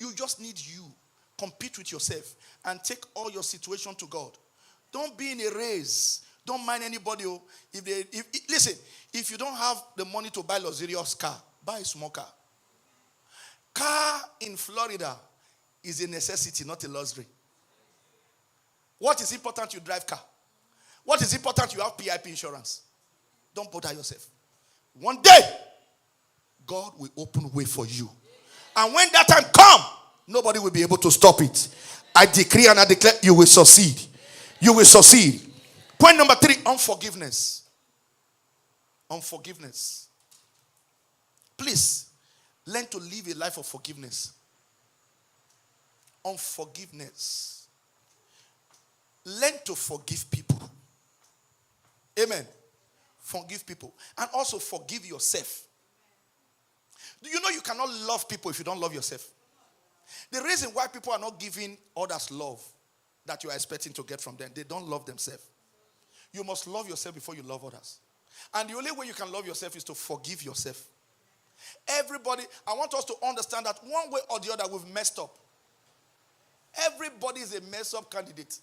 You just need you. Compete with yourself and take all your situation to God. Don't be in a race. Don't mind anybody. Listen, if you don't have the money to buy a luxurious car, buy a small car. Car in Florida is a necessity, not a luxury. What is important? You drive car. What is important? You have PIP insurance. Don't bother yourself. One day, God will open way for you. And when that time comes, nobody will be able to stop it. I decree and I declare you will succeed. You will succeed. Point number 3, unforgiveness. Unforgiveness. Please, learn to live a life of forgiveness. Unforgiveness. Learn to forgive people. Amen. Forgive people. And also forgive yourself. Do you know you cannot love people if you don't love yourself? The reason why people are not giving others love that you are expecting to get from them, they don't love themselves. You must love yourself before you love others. And the only way you can love yourself is to forgive yourself. Everybody, I want us to understand that one way or the other we've messed up. Everybody is a mess up candidate.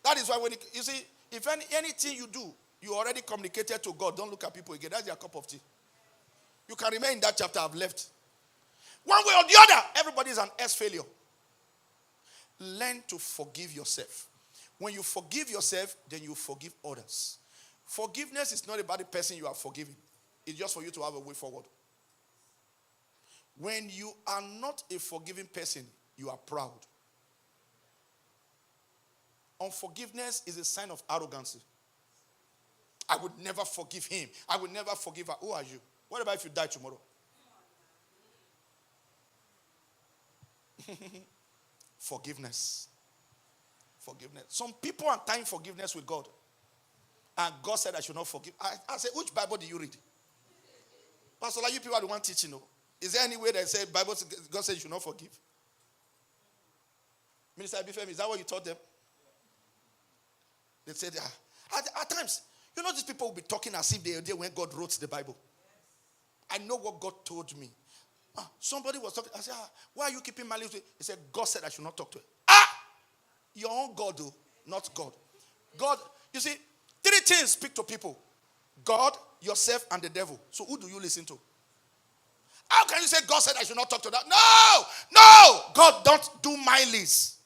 That is why when you see, if anything you do, you already communicated to God. Don't look at people again. That's your cup of tea. You can remain in that chapter I've left. One way or the other, everybody is an S failure. Learn to forgive yourself. When you forgive yourself, then you forgive others. Forgiveness is not about the person you are forgiving. It's just for you to have a way forward. When you are not a forgiving person, you are proud. Unforgiveness is a sign of arrogance. I would never forgive him. I would never forgive her. Who are you? What about if you die tomorrow? Forgiveness. Forgiveness. Some people are tying forgiveness with God. And God said I should not forgive. I said, which Bible do you read? Pastor, like you people are the one teaching. No? Is there any way that say Bible God said you should not forgive? Minister Ibifemi, is that what you taught them? They said, at times, you know, these people will be talking as if they were there when God wrote the Bible. I know what God told me. Somebody was talking. I said, why are you keeping malice? He said, God said I should not talk to her. Your own God, though, not God. God, you see, 3 things speak to people. God, yourself, and the devil. So who do you listen to? How can you say God said I should not talk to that? No! God, don't do malice.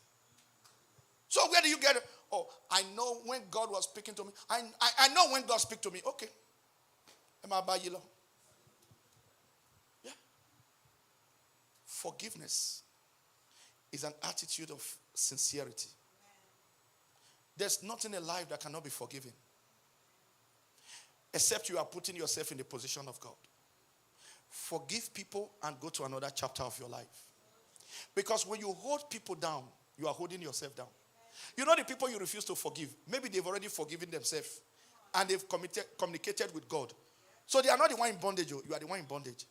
So where do you get it? Oh, I know when God was speaking to me. I know when God speaks to me. Okay. Yeah. Forgiveness is an attitude of sincerity. There's nothing in life that cannot be forgiven. Except you are putting yourself in the position of God. Forgive people and go to another chapter of your life. Because when you hold people down, you are holding yourself down. You know the people you refuse to forgive, maybe they've already forgiven themselves and they've communicated with God. So they are not the one in bondage, you are the one in bondage.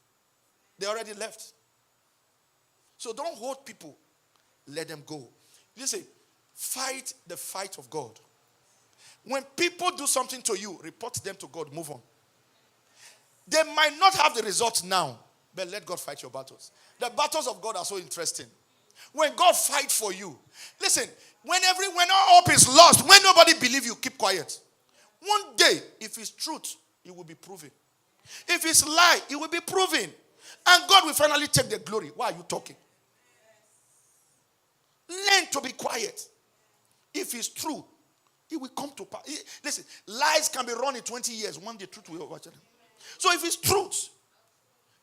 They already left. So don't hold people. Let them go. Listen, fight the fight of God. When people do something to you, report them to God, move on. They might not have the results now, but let God fight your battles. The battles of God are so interesting. When God fights for you, listen, when all hope is lost, when nobody believes you, keep quiet. One day, if it's truth, it will be proven. If it's lie, it will be proven. And God will finally take the glory. Why are you talking? Learn to be quiet. If it's true, it will come to pass. Listen, lies can be run in 20 years. One day, truth will overtake them. So if it's truth,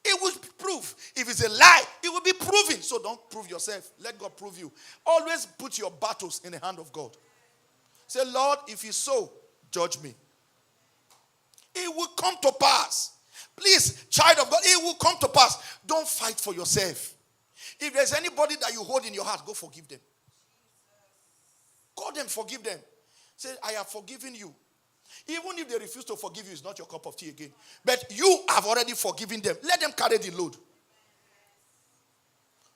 it will be proof. If it's a lie, it will be proven. So don't prove yourself. Let God prove you. Always put your battles in the hand of God. Say, Lord, if it's so, judge me. It will come to pass. Please, child of God, it will come to pass. Don't fight for yourself. If there's anybody that you hold in your heart, go forgive them. Call them, forgive them. Say, I have forgiven you. Even if they refuse to forgive you, it's not your cup of tea again. But you have already forgiven them. Let them carry the load.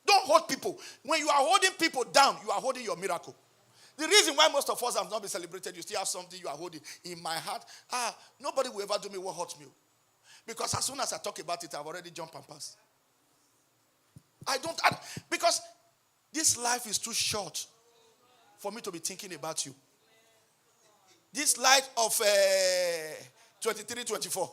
Don't hold people. When you are holding people down, you are holding your miracle. The reason why most of us have not been celebrated, you still have something you are holding in my heart. Nobody will ever do me what hurts me. Because as soon as I talk about it, I've already jumped and passed. Because this life is too short for me to be thinking about you. This life of 23, 24.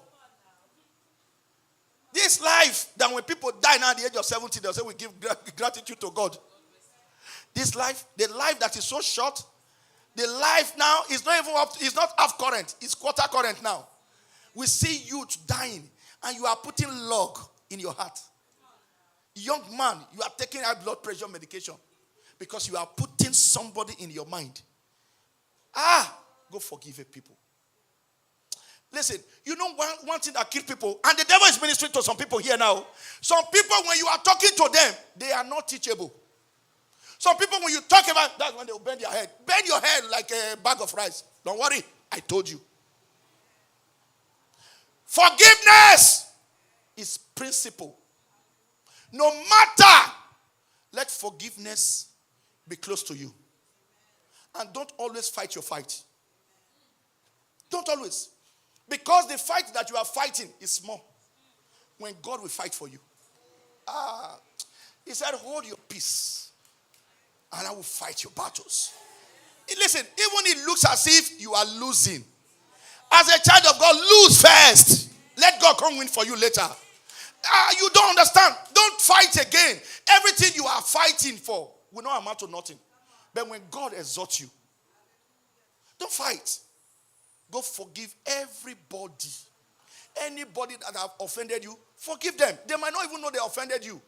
This life that when people die now at the age of 70, they'll say we give gratitude to God. This life, the life that is so short, the life now is not even up, it's not half current, it's quarter current now. We see youth dying and you are putting log in your heart. Young man, you are taking high blood pressure medication because you are putting somebody in your mind. Go forgive people. Listen, you know one thing that kills people, and the devil is ministering to some people here now. Some people, when you are talking to them, they are not teachable. Some people, when you talk about, that's when they will bend their head. Bend your head like a bag of rice. Don't worry, I told you. Forgiveness is principle. No matter, let forgiveness be close to you. And don't always fight your fight. Don't always. Because the fight that you are fighting is small. When God will fight for you. He said, hold your peace. And I will fight your battles. Listen, even it looks as if you are losing. As a child of God, lose first. Let God come win for you later. You don't understand. Don't fight again. Everything you are fighting for will not amount to nothing. But when God exalts you, don't fight. Go forgive everybody. Anybody that have offended you, forgive them. They might not even know they offended you.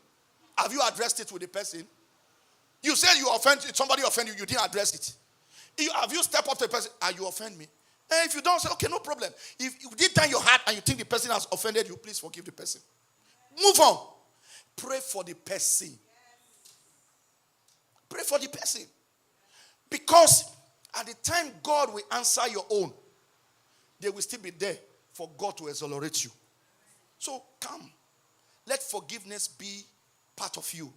Have you addressed it with the person? You said somebody offended you, you didn't address it. Have you stepped up to the person? You offend me? And if you don't, say, okay, no problem. If you did turn your heart and you think the person has offended you, please forgive the person. Move on. Pray for the person. Pray for the person. Because at the time God will answer your own, they will still be there for God to exonerate you. So come. Let forgiveness be part of you.